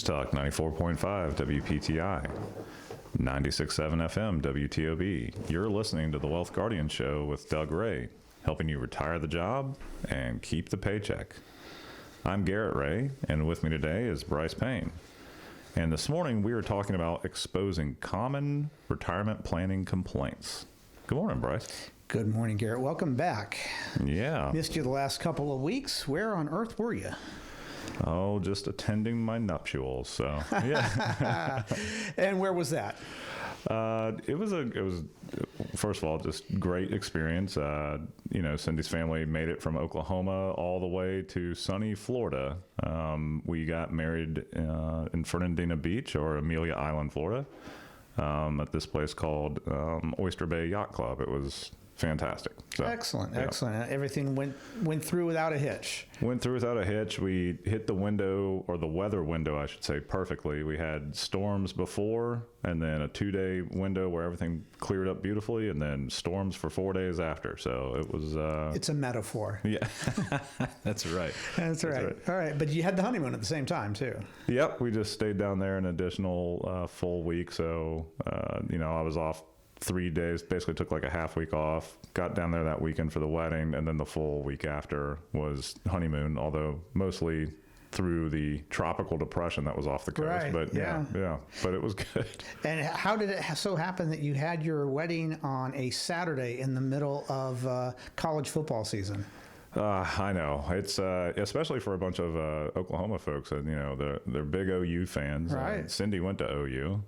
Talk 94.5 WPTI, 96.7 FM WTOB. You're listening to the Wealth Guardian Show with Doug Ray, helping you retire the job and keep the paycheck. I'm Garrett Ray, and with me today is Brice Payne. And this morning we are talking about exposing common retirement planning complaints. Good morning, Brice. Good morning, Garrett. Welcome back. Yeah. Missed you the last couple of weeks. Where on earth were you? Oh, just attending my nuptials. So, yeah. And where was that? It was first of all, just great experience. Cindy's family made it from Oklahoma all the way to sunny Florida. We got married in Fernandina Beach, or Amelia Island, Florida, at this place called Oyster Bay Yacht Club. It was fantastic. So, excellent. Yeah. Everything went through without a hitch. Went through without a hitch. We hit the window, or the weather window, I should say, perfectly. We had storms before, and then a 2-day window where everything cleared up beautifully, and then storms for 4 days after. So it was... It's a metaphor. Yeah, that's right. That's right. All right, but you had the honeymoon at the same time, too. Yep, we just stayed down there an additional full week. So, I was off 3 days, basically took like a half week off, got down there that weekend for the wedding, and then the full week after was honeymoon, although mostly through the tropical depression that was off the coast. Right, but yeah, but it was good. And how did it so happen that you had your wedding on a Saturday in the middle of college football season? I know. It's especially for a bunch of Oklahoma folks, and they're big OU fans. Right. Cindy went to OU,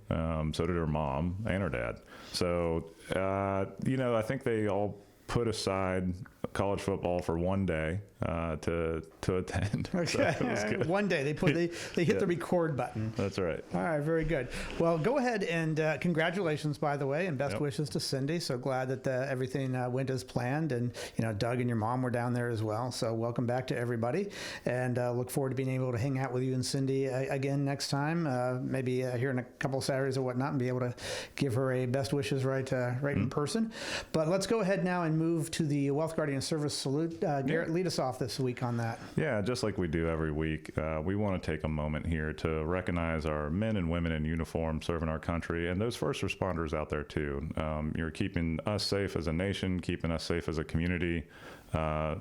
so did her mom and her dad. So I think they all put aside college football for one day to attend. Okay. So it was good. One day they hit the record button. That's right. All right, very good. Well, go ahead and congratulations, by the way, and best wishes to Cindy. So glad that everything went as planned, and Doug and your mom were down there as well. So welcome back to everybody, and look forward to being able to hang out with you and Cindy again next time, maybe here in a couple of Saturdays or whatnot, and be able to give her a best wishes right in person. But let's go ahead now and move to the Wealth Guardian Service Salute. Garrett, lead us off this week on that. Yeah, just like we do every week, we want to take a moment here to recognize our men and women in uniform serving our country, and those first responders out there too. You're keeping us safe as a nation, keeping us safe as a community.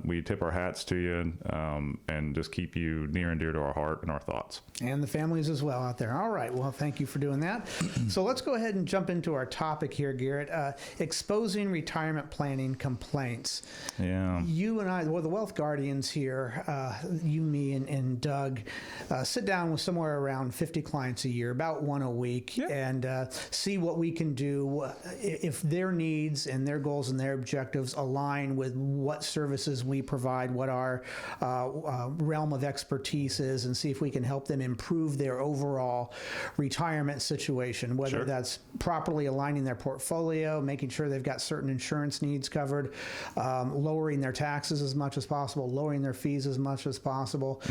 We tip our hats to you, and just keep you near and dear to our heart and our thoughts. And the families as well out there. All right. Well, thank you for doing that. So let's go ahead and jump into our topic here, Garrett. Exposing retirement planning complaints. Yeah. You and I, the Wealth Guardians here, you, me, and Doug, sit down with somewhere around 50 clients a year, about one a week, and see what we can do if their needs and their goals and their objectives align with what services we provide, what our realm of expertise is, and see if we can help them improve their overall retirement situation, whether that's properly aligning their portfolio, making sure they've got certain insurance needs covered, lowering their taxes as much as possible, lowering their fees as much as possible,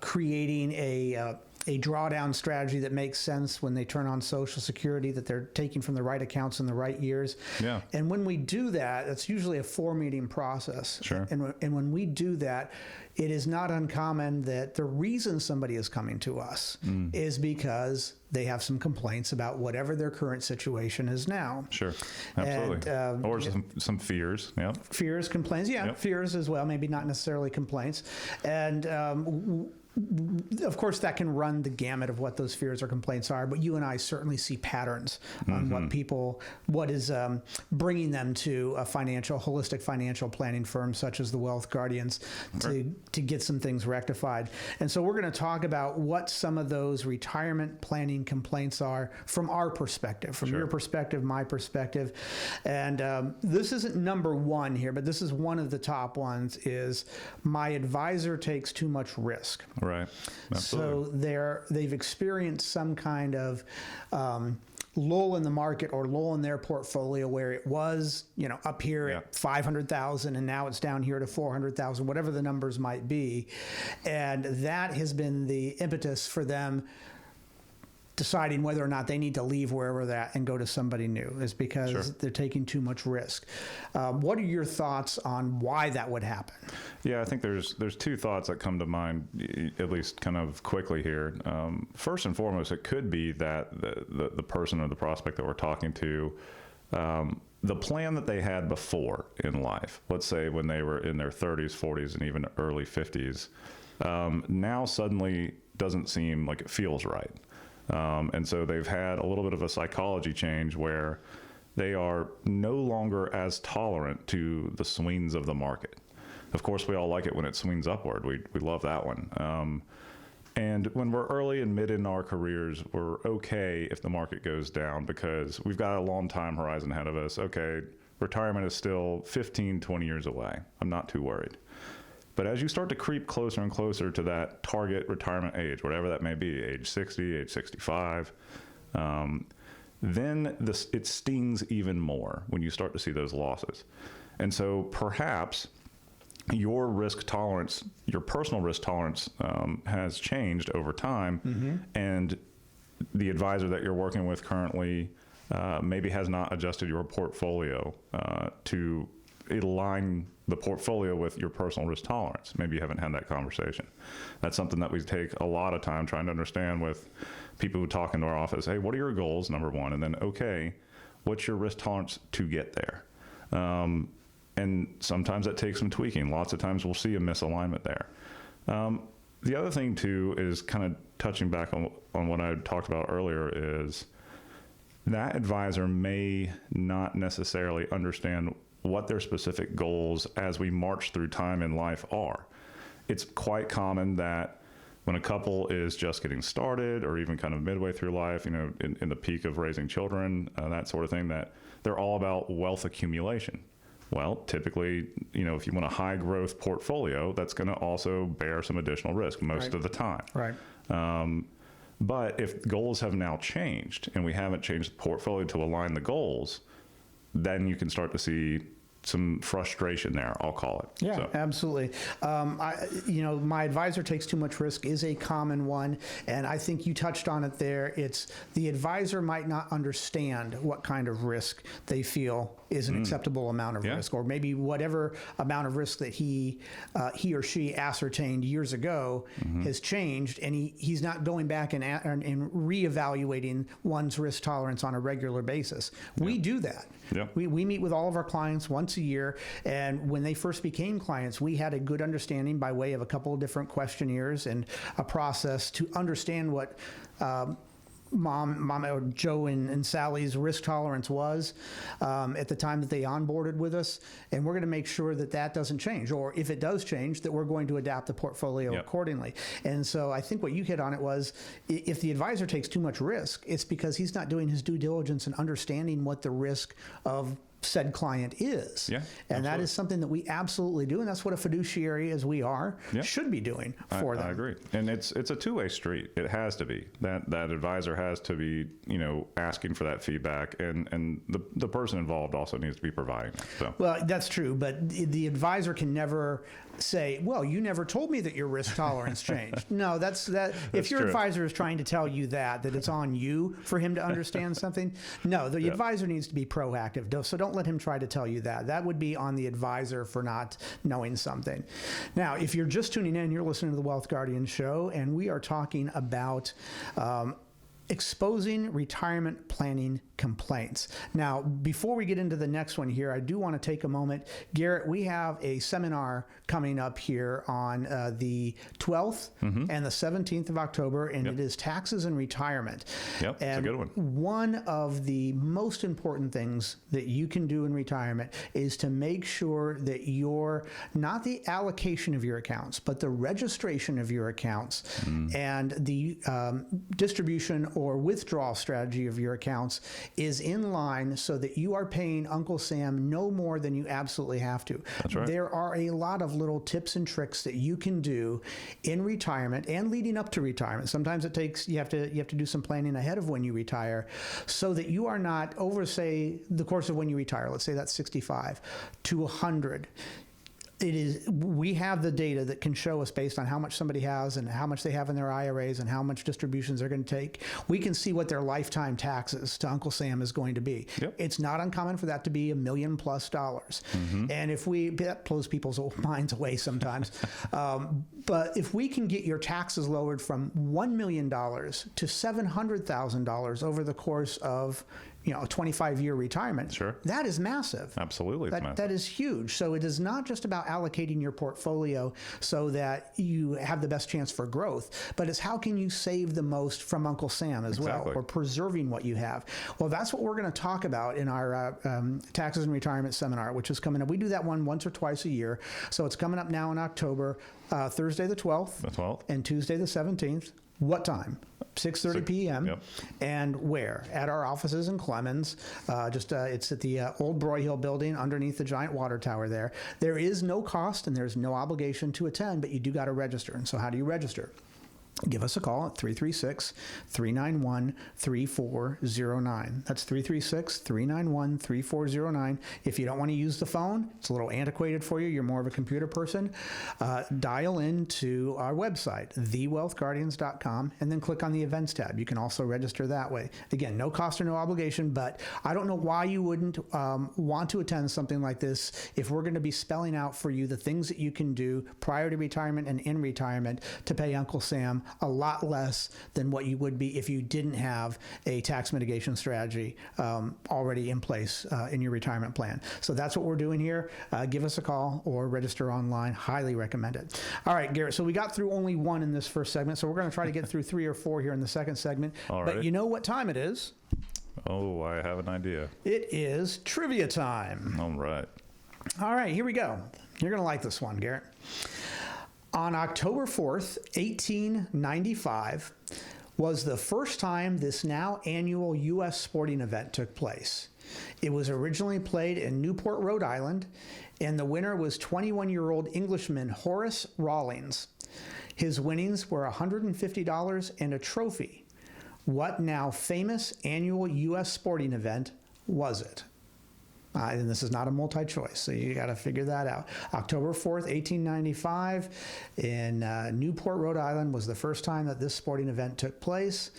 creating a drawdown strategy that makes sense when they turn on Social Security, that they're taking from the right accounts in the right years. Yeah. And when we do that, it's usually a 4-meeting process. Sure. And when we do that, it is not uncommon that the reason somebody is coming to us is because they have some complaints about whatever their current situation is now. Sure. Absolutely. And, or some fears. Yeah. Fears, complaints. Yeah. Yep. Fears as well. Maybe not necessarily complaints. And, of course, that can run the gamut of what those fears or complaints are, but you and I certainly see patterns on what is bringing them to a holistic financial planning firm such as the Wealth Guardians to get some things rectified. And so we're going to talk about what some of those retirement planning complaints are from our perspective, from your perspective, my perspective. And this isn't number one here, but this is one of the top ones, is my advisor takes too much risk. Right. Absolutely. So they've experienced some kind of lull in the market or lull in their portfolio where it was, up here at 500,000 and now it's down here to 400,000, whatever the numbers might be. And that has been the impetus for them deciding whether or not they need to leave wherever they're at and go to somebody new is because Sure. they're taking too much risk. What are your thoughts on why that would happen? Yeah, I think there's two thoughts that come to mind, at least kind of quickly here. First and foremost, it could be that the person or the prospect that we're talking to, the plan that they had before in life, let's say when they were in their 30s, 40s, and even early 50s, now suddenly doesn't seem like it feels right. And so they've had a little bit of a psychology change where they are no longer as tolerant to the swings of the market. Of course, we all like it when it swings upward. We love that one. And when we're early and mid in our careers, we're okay if the market goes down because we've got a long time horizon ahead of us. Okay, retirement is still 15, 20 years away. I'm not too worried. But as you start to creep closer and closer to that target retirement age, whatever that may be, age 60, age 65, then it stings even more when you start to see those losses. And so perhaps your risk tolerance, your personal risk tolerance has changed over time, and the advisor that you're working with currently maybe has not adjusted your portfolio to align the portfolio with your personal risk tolerance. Maybe you haven't had that conversation. That's something that we take a lot of time trying to understand with people who talk into our office. Hey, what are your goals, number one? And then, okay, what's your risk tolerance to get there? And sometimes that takes some tweaking. Lots of times we'll see a misalignment there. The other thing, too, is kind of touching back on what I talked about earlier is that advisor may not necessarily understand what their specific goals as we march through time in life are. It's quite common that when a couple is just getting started or even kind of midway through life, in the peak of raising children, that sort of thing, that they're all about wealth accumulation. Well, typically, if you want a high growth portfolio, that's going to also bear some additional risk most of the time. Right. But if goals have now changed and we haven't changed the portfolio to align the goals, then you can start to see some frustration there, I'll call it. Yeah, so. Absolutely. My advisor takes too much risk is a common one, and I think you touched on it there. It's the advisor might not understand what kind of risk they feel is an acceptable amount of risk, or maybe whatever amount of risk that he or she ascertained years ago has changed, and he's not going back and reevaluating one's risk tolerance on a regular basis. We do that. Yep. We meet with all of our clients once a year, and when they first became clients, we had a good understanding by way of a couple of different questionnaires and a process to understand what Mom or Joe and Sally's risk tolerance was at the time that they onboarded with us, and we're going to make sure that that doesn't change, or if it does change, that we're going to adapt the portfolio accordingly. And so I think what you hit on it was, if the advisor takes too much risk, it's because he's not doing his due diligence and understanding what the risk of said client is. Yeah, and absolutely. That is something that we absolutely do, and that's what a fiduciary as we are should be doing for them. I agree. And it's a two-way street. It has to be. That advisor has to be, asking for that feedback, and the person involved also needs to be providing that. So. Well, that's true, but the advisor can never say, well, you never told me that your risk tolerance changed. No, that's if your true. Advisor is trying to tell you that it's on you for him to understand something, no, the advisor needs to be proactive. So don't let him try to tell you that. That would be on the advisor for not knowing something. Now, if you're just tuning in, you're listening to the Wealth Guardian Show, and we are talking about exposing retirement planning complaints. Now, before we get into the next one here, I do want to take a moment. Garrett, we have a seminar coming up here on the 12th and the 17th of October, and it is taxes and retirement. Yep, and it's a good one. One of the most important things that you can do in retirement is to make sure that you're not the allocation of your accounts, but the registration of your accounts and the distribution or withdrawal strategy of your accounts is in line so that you are paying Uncle Sam no more than you absolutely have to. That's right. There are a lot of little tips and tricks that you can do in retirement and leading up to retirement. Sometimes it takes you have to do some planning ahead of when you retire so that you are not over, say, the course of when you retire. Let's say that's 65 to 100. we have the data that can show us based on how much somebody has and how much they have in their IRAs and how much distributions they're going to take. We can see what their lifetime taxes to Uncle Sam is going to be. Yep. It's not uncommon for that to be $1 million+. And that blows people's minds away sometimes. But if we can get your taxes lowered from $1 million to $700,000 over the course of a 25-year retirement, Sure. that is massive. Absolutely. It's massive. That is huge. So it is not just about allocating your portfolio so that you have the best chance for growth, but it's how can you save the most from Uncle Sam as well, or preserving what you have. Well, that's what we're going to talk about in our Taxes and Retirement Seminar, which is coming up. We do that one once or twice a year. So it's coming up now in October, Thursday the 12th. The 12th. And Tuesday the 17th. What time? 6:30 p.m. Yep. And where? At our offices in Clemens. It's at the old Broyhill building underneath the giant water tower there. There is no cost and there's no obligation to attend, but you do got to register. And so how do you register? Give us a call at 336-391-3409. That's 336-391-3409. If you don't want to use the phone, it's a little antiquated for you, you're more of a computer person, dial into our website, thewealthguardians.com, and then click on the events tab. You can also register that way. Again, no cost or no obligation, but I don't know why you wouldn't want to attend something like this if we're going to be spelling out for you the things that you can do prior to retirement and in retirement to pay Uncle Sam a lot less than what you would be if you didn't have a tax mitigation strategy already in place in your retirement plan. So that's what we're doing here. Give us a call or register online. Highly recommend it. All right, Garrett, so we got through only one in this first segment, so we're going to try to get through 3 or 4 here in the second segment. But you know what time it is? Oh, I have an idea. It is trivia time. All right. All right, here we go. You're going to like this one, Garrett. On October 4th, 1895, was the first time this now annual U.S. sporting event took place. It was originally played in Newport, Rhode Island, and the winner was 21-year-old Englishman Horace Rawlings. His winnings were $150 and a trophy. What now famous annual U.S. sporting event was it? And this is not a multi-choice, so you got to figure that out. October 4th, 1895, in Newport, Rhode Island, was the first time that this sporting event took place.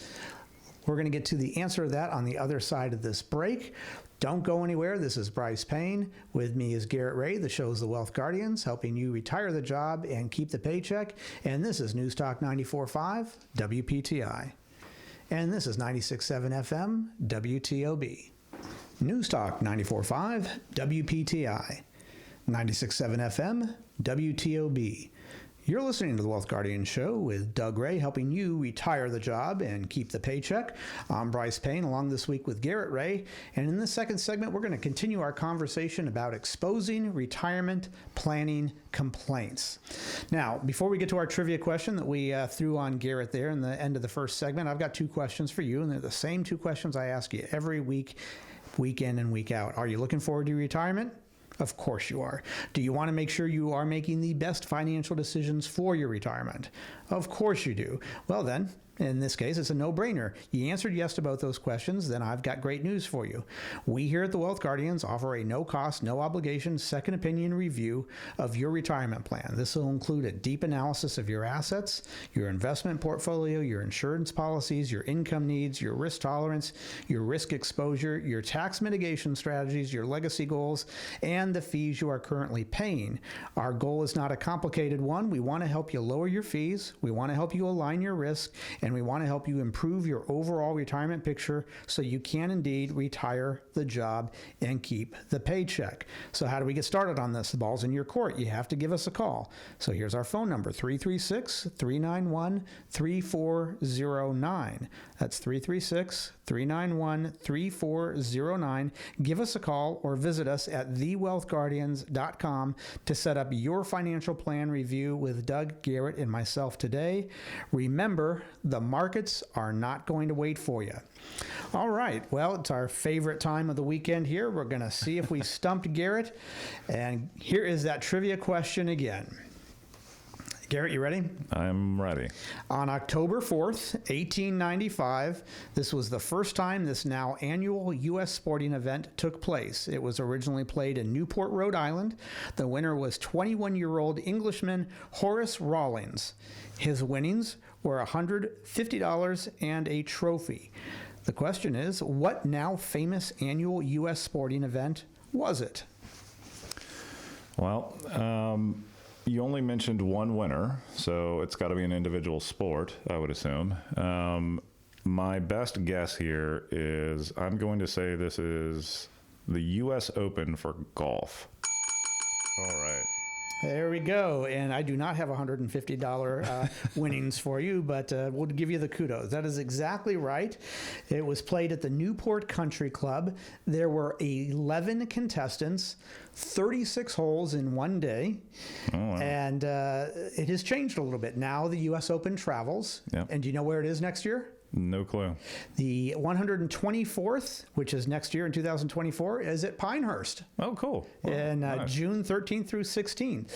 We're going to get to the answer to that on the other side of this break. Don't go anywhere. This is Brice Payne. With me is Garrett Ray. The show is The Wealth Guardians, helping you retire the job and keep the paycheck. And this is News Talk 94.5 WPTI. And this is 96.7 FM WTOB. News Talk 94.5 WPTI, 96.7 FM WTOB. You're listening to The Wealth Guardian Show with Doug Ray, helping you retire the job and keep the paycheck. I'm Brice Payne, along this week with Garrett Ray. And in the second segment, we're going to continue our conversation about exposing retirement planning complaints. Now, before we get to our trivia question that we threw on Garrett there in the end of the first segment, I've got 2 questions for you, and they're the same 2 questions I ask you every week, week in and week out. Are you looking forward to retirement? Of course you are. Do you want to make sure you are making the best financial decisions for your retirement? Of course you do. Well then, in this case, it's a no-brainer. You answered yes to both those questions, then I've got great news for you. We here at the Wealth Guardians offer a no-cost, no-obligation second opinion review of your retirement plan. This will include a deep analysis of your assets, your investment portfolio, your insurance policies, your income needs, your risk tolerance, your risk exposure, your tax mitigation strategies, your legacy goals, and the fees you are currently paying. Our goal is not a complicated one. We want to help you lower your fees, we want to help you align your risk, and we want to help you improve your overall retirement picture so you can indeed retire the job and keep the paycheck. So how do we get started on this? The ball's in your court. You have to give us a call. So here's our phone number, 336-391-3409. That's 336-391-3409. Give us a call or visit us at thewealthguardians.com to set up your financial plan review with Doug, Garrett, and myself today. Remember, the markets are not going to wait for you. All right. Well, it's our favorite time of the weekend here. We're going to see if we stumped Garrett. And here is that trivia question again. Garrett, you ready? I'm ready. On October 4th, 1895, this was the first time this now annual U.S. sporting event took place. It was originally played in Newport, Rhode Island. The winner was 21-year-old Englishman Horace Rawlins. His winnings were $150 and a trophy. The question is, what now famous annual U.S. sporting event was it? Well, you only mentioned one winner, so it's got to be an individual sport, I would assume. My best guess here is I'm going to say this is the U.S. Open for golf. All right. There we go. And I do not have $150 winnings for you, but we'll give you the kudos. That is exactly right. It was played at the Newport Country Club. There were 11 contestants, 36 holes in one day. Oh, wow. And it has changed a little bit. Now the U.S. Open travels. Yep. And do you know where it is next year? No clue. The 124th, which is next year in 2024, is at Pinehurst. Oh, cool. Well, And nice. June 13th through 16th.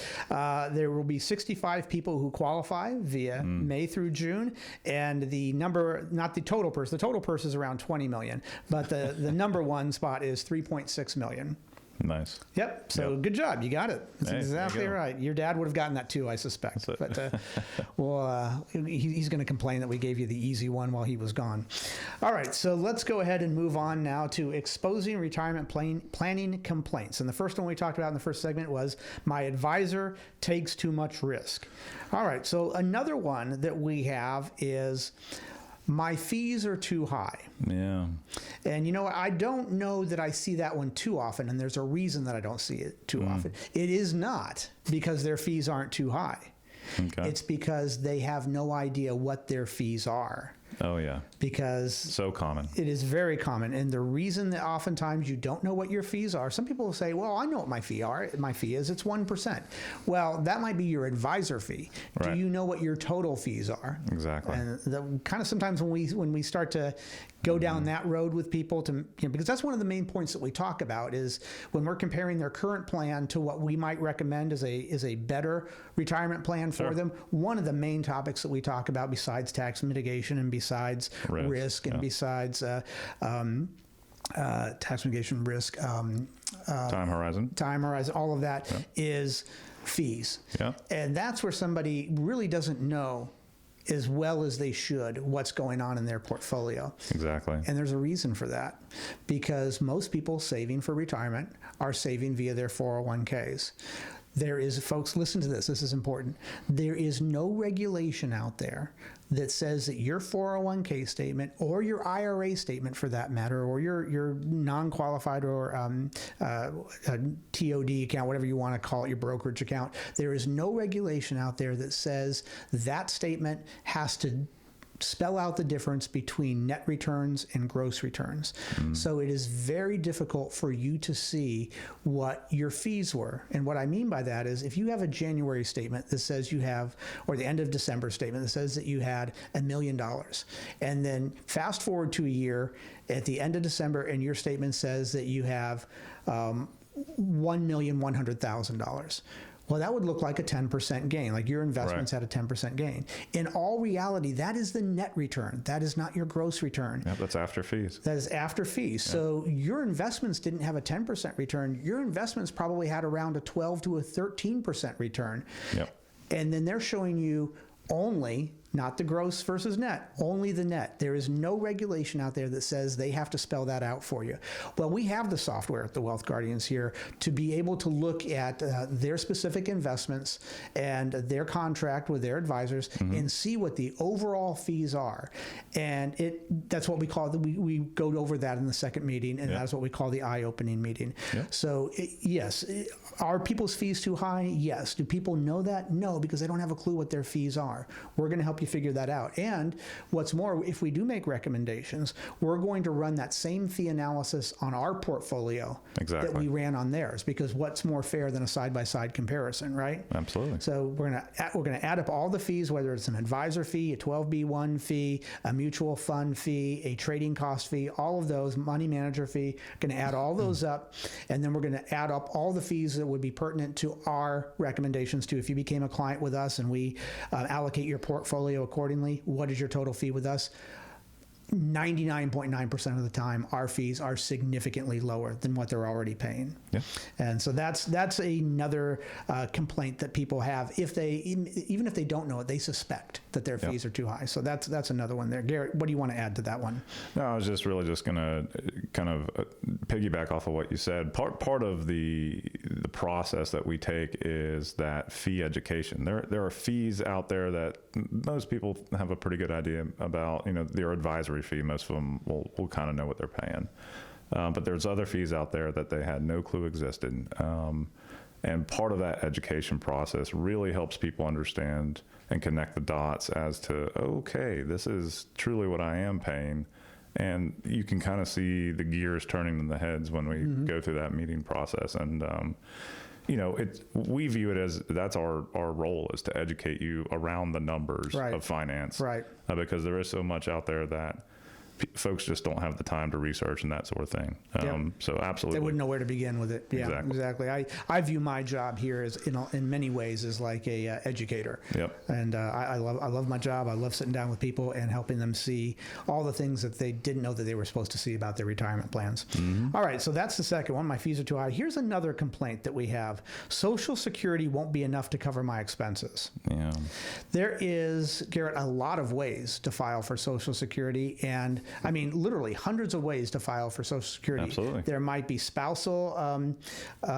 There will be 65 people who qualify via May through June. And the number, not the total purse, the total purse is around 20 million, but the number one spot is 3.6 million. Nice. Yep. So Yep. good job. You got it. That's Hey, there you exactly go. right. Your dad would have gotten that too, I suspect. That's it. But well, he's going to complain that we gave you the easy one while he was gone. All right. So let's go ahead and move on now to exposing retirement planning complaints. And the first one we talked about in the first segment was my advisor takes too much risk. All right. So another one that we have is my fees are too high. Yeah. And you know, I don't know that I see that one too often, and there's a reason that I don't see it too often. It is not because their fees aren't too high. Okay. It's because they have no idea what their fees are. Oh, yeah. Because So common. it is very common. And the reason that oftentimes you don't know what your fees are, some people will say, well, I know what my fee is, it's 1%. Well, that might be your advisor fee. Right. Do you know what your total fees are? Exactly. And kind of sometimes when we start to go down that road with people because that's one of the main points that we talk about is when we're comparing their current plan to what we might recommend as a better retirement plan for Sure. them. One of the main topics that we talk about besides tax mitigation and besides risk and besides tax mitigation, risk, Time horizon. all of that is fees. Yeah. And that's where somebody really doesn't know as well as they should what's going on in their portfolio. Exactly. And there's a reason for that, because most people saving for retirement are saving via their 401ks. There is, folks, listen to this. This is important. There is no regulation out there that says that your 401k statement or your IRA statement, for that matter, or your non-qualified or TOD account, whatever you want to call it, your brokerage account, there is no regulation out there that says that statement has to spell out the difference between net returns and gross returns. So it is very difficult for you to see what your fees were. And what I mean by that is if you have a January statement that says you have, or the end of December statement that says that you had $1 million, and then fast forward to a year at the end of December and your statement says that you have $1,100,000. Well, that would look like a 10% gain, like your investments had a 10% gain. In all reality, that is the net return. That is not your gross return. Yep, that's after fees. That is after fees. Yeah. So your investments didn't have a 10% return. Your investments probably had around a 12 to a 13% return. Yep. And then they're showing you only, not the gross versus net, only the net. There is no regulation out there that says they have to spell that out for you. Well, we have the software at the Wealth Guardians here to be able to look at their specific investments and their contract with their advisors and see what the overall fees are. And that's what we call, we go over that in the second meeting, and that's what we call the eye-opening meeting. Yep. So yes, are people's fees too high? Yes. Do people know that? No, because they don't have a clue what their fees are. We're going to help help you figure that out. And what's more, if we do make recommendations, we're going to run that same fee analysis on our portfolio that we ran on theirs, because what's more fair than a side-by-side comparison, right? Absolutely. So we're going to add up all the fees, whether it's an advisor fee, a 12B1 fee, a mutual fund fee, a trading cost fee, all of those, money manager fee, going to add all those up, and then we're going to add up all the fees that would be pertinent to our recommendations to, if you became a client with us and we allocate your portfolio accordingly, what is your total fee with us? 99.9% of the time, our fees are significantly lower than what they're already paying. Yeah. And so that's another complaint that people have. Even if they don't know it, they suspect that their fees are too high. So that's another one there. Garrett, what do you want to add to that one? No, I was just going to kind of piggyback off of what you said. Part of the process that we take is that fee education. There are fees out there that most people have a pretty good idea about. Their advisory fee, most of them will kind of know what they're paying. But there's other fees out there that they had no clue existed. And part of that education process really helps people understand and connect the dots as to, okay, this is truly what I am paying. And you can kind of see the gears turning in the heads when we go through that meeting process. And, we view it as that's our role, is to educate you around the numbers of finance. Right. Because there is so much out there that folks just don't have the time to research and that sort of thing. So absolutely. They wouldn't know where to begin with it. Yeah, exactly. I view my job here as in many ways as like a educator. Yep. And I love my job. I love sitting down with people and helping them see all the things that they didn't know that they were supposed to see about their retirement plans. Mm-hmm. All right, so that's the second one. My fees are too high. Here's another complaint that we have. Social Security won't be enough to cover my expenses. Yeah. There is, Garrett, a lot of ways to file for Social Security, and I mean, literally hundreds of ways to file for Social Security. Absolutely. There might be spousal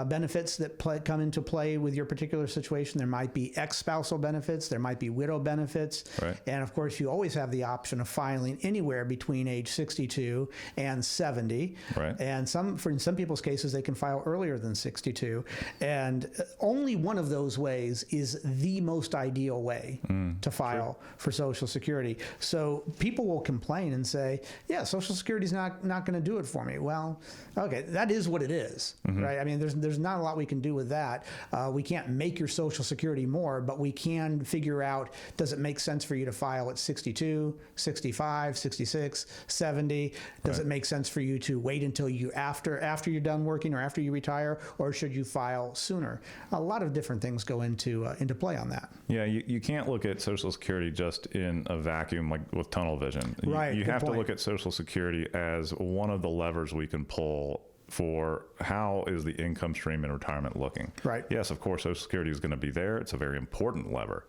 benefits that come into play with your particular situation. There might be ex-spousal benefits. There might be widow benefits. Right. And of course, you always have the option of filing anywhere between age 62 and 70. Right. And in some people's cases, they can file earlier than 62. And only one of those ways is the most ideal way to file for Social Security. So people will complain and say, yeah, Social Security's not going to do it for me. Well, okay, that is what it is, right? I mean, there's not a lot we can do with that. We can't make your Social Security more, but we can figure out, does it make sense for you to file at 62, 65, 66, 70? Does it make sense for you to wait until after you're done working or after you retire, or should you file sooner? A lot of different things go into play on that. Yeah, you can't look at Social Security just in a vacuum, like with tunnel vision. Right. You have to look at Social Security as one of the levers we can pull for how is the income stream in retirement looking. Right. Yes, of course, Social Security is going to be there. It's a very important lever.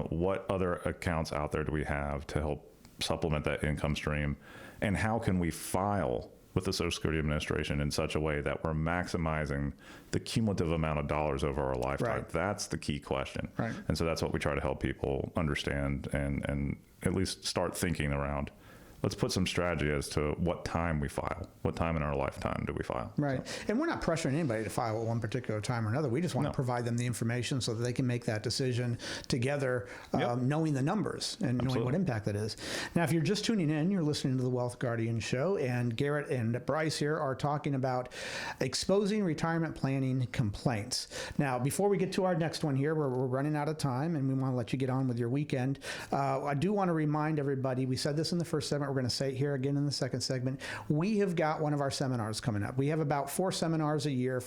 What other accounts out there do we have to help supplement that income stream? And how can we file with the Social Security Administration in such a way that we're maximizing the cumulative amount of dollars over our lifetime? Right. That's the key question. Right. And so that's what we try to help people understand and at least start thinking around. Let's put some strategy as to what time we file. What time in our lifetime do we file? Right. So. And we're not pressuring anybody to file at one particular time or another. We just want to provide them the information so that they can make that decision together, knowing the numbers and knowing what impact that is. Now, if you're just tuning in, you're listening to the Wealth Guardian Show, and Garrett and Brice here are talking about exposing retirement planning complaints. Now, before we get to our next one here, we're running out of time, and we want to let you get on with your weekend. I do want to remind everybody, we said this in the first segment, we're going to say it here again in the second segment. We have got one of our seminars coming up. We have about 5 seminars a year,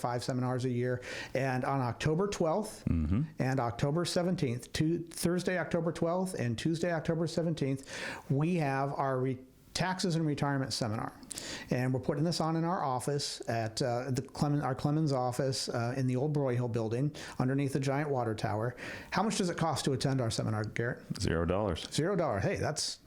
and on October 12th and October 17th, Thursday, October 12th and Tuesday, October 17th, we have our taxes and retirement seminar. And we're putting this on in our office at our Clemens office in the old Broyhill building underneath the giant water tower. How much does it cost to attend our seminar, Garrett? $0. $0. Hey, that's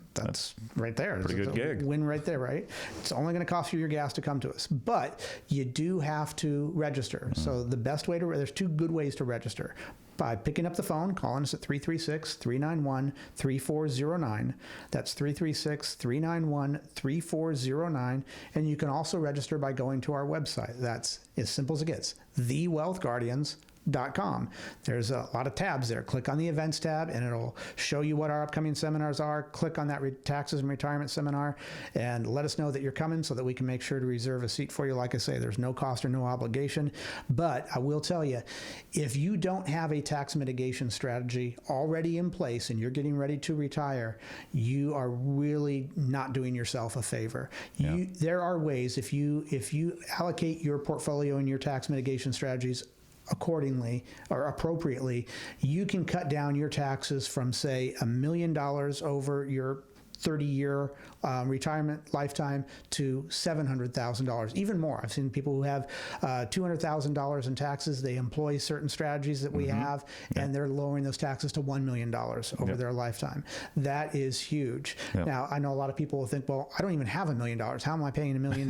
right there. Pretty good gig. Win right there, right? It's only going to cost you your gas to come to us, but you do have to register. So the best way there's 2 good ways to register. By picking up the phone, calling us at 336-391-3409. That's 336-391-3409. And you can also register by going to our website. That's as simple as it gets, thewealthguardians.com. www.wpti.com. There's a lot of tabs there. Click on the events tab and it'll show you what our upcoming seminars are. Click on that taxes and retirement seminar and let us know that you're coming so that we can make sure to reserve a seat for you. Like I say, there's no cost or no obligation. But I will tell you, if you don't have a tax mitigation strategy already in place and you're getting ready to retire, you are really not doing yourself a favor. Yeah. There are ways, if you allocate your portfolio and your tax mitigation strategies accordingly or appropriately, you can cut down your taxes from, say, $1 million over your 30-year retirement lifetime to $700,000, even more. I've seen people who have $200,000 in taxes. They employ certain strategies that we have, and they're lowering those taxes to $1 million over their lifetime. That is huge. Now, I know a lot of people will think, well, I don't even have $1 million. How am I paying $1 million?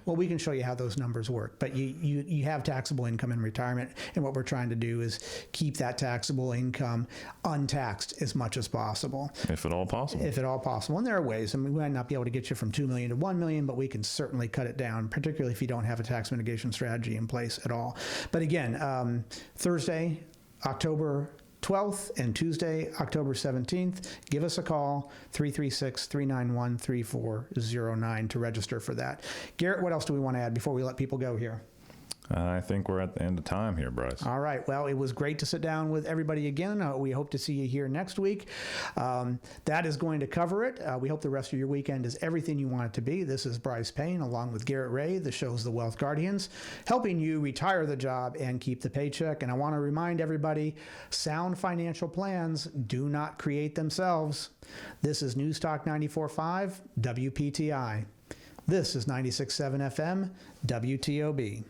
Well, we can show you how those numbers work. But you have taxable income in retirement, and what we're trying to do is keep that taxable income untaxed as much as possible. If at all possible. If at all possible. And there are ways. I mean, we might not be able to get you from $2 million to $1 million, but we can certainly cut it down, particularly if you don't have a tax mitigation strategy in place at all. But again, Thursday, October 12th and Tuesday, October 17th, give us a call, 336-391-3409 to register for that. Garrett, what else do we want to add before we let people go here? I think we're at the end of time here, Brice. All right. Well, it was great to sit down with everybody again. We hope to see you here next week. That is going to cover it. We hope the rest of your weekend is everything you want it to be. This is Brice Payne, along with Garrett Ray. The show's The Wealth Guardians, helping you retire the job and keep the paycheck. And I want to remind everybody, sound financial plans do not create themselves. This is News Talk 94.5 WPTI. This is 96.7 FM WTOB.